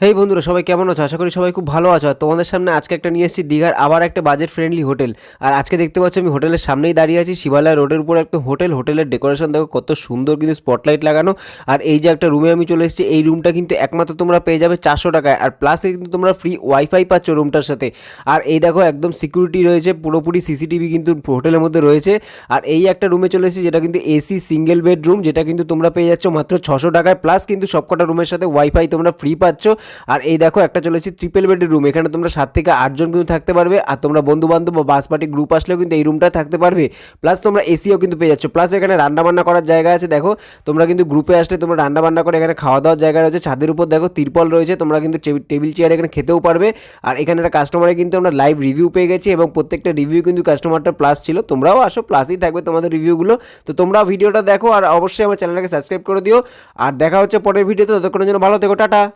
হেই বন্ধুরা, সবাই কেমন আছো? আশা করি সবাই খুব ভালো আছো। আর তোমাদের সামনে আজকে একটা নিয়ে এসেছি দীঘার আবার একটা বাজেট ফ্রেন্ডলি হোটেল। আর আজকে দেখতে পাচ্ছ আমি হোটেলের সামনেই দাঁড়িয়ে আছি, শিবালয় রোডের উপর একটা হোটেলের ডেকোরেশন দেখো কত সুন্দর, কিন্তু স্পটলাইট লাগানো। আর এই যে একটা রুমে আমি চলে এসেছি, এই রুমটা কিন্তু একমাত্র তোমরা পেয়ে যাবে 400 টাকায়। আর প্লাস কিন্তু তোমরা ফ্রি ওয়াইফাই পাচ্ছ রুমটার সাথে। আর এই দেখো একদম সিকিউরিটি রয়েছে, পুরোপুরি সিসিটিভি কিন্তু হোটেলের মধ্যে রয়েছে। আর এই একটা রুমে চলে এসেছি যেটা কিন্তু এসি সিঙ্গেল বেডরুম, যেটা কিন্তু তোমরা পেয়ে যাচ্ছ মাত্র 600 টাকায়। প্লাস কিন্তু সবকটা রুমের সাথে ওয়াইফাই তোমরা ফ্রি পাচ্ছ। আর এই দেখো একটা চলেছি ট্রিপল বেডের রুম, এখানে তোমরা 7 থেকে 8 জন কিন্তু থাকতে পারবে। আর তোমরা বন্ধু বান্ধব বা বাস পার্টি গ্রুপ আসলেও কিন্তু এই রুমটা থাকতে পারবে। প্লাস তোমরা এসিও কিন্তু পেয়ে যাচ্ছ। প্লাস এখানে রান্না বান্না করার জায়গা আছে, দেখো তোমরা কিন্তু গ্রুপে আসলে তোমরা রান্না বান্না করে এখানে খাওয়া দাওয়ার জায়গা রয়েছে। ছাদের উপর দেখো তিরপল রয়েছে, তোমরা কিন্তু টেবিল চেয়ার এখানে খেতেও পারবে। আর এখানে একটা কাস্টমারে কিন্তু আমরা লাইভ রিভিউ পেয়ে গেছি, এবং প্রত্যেকটা রিভিউ কিন্তু কাস্টমারটা প্লাস ছিল। তোমরাও আসো, প্লাসই থাকবে তোমাদের রিভিউগুলো। তো তোমরা ভিডিওটা দেখো, আর অবশ্যই আমার চ্যানেলটাকে সাবস্ক্রাইব করে দিও। আর দেখা হচ্ছে পরের ভিডিওতে, ততক্ষণের জন্য ভালো থেকো, টাটা।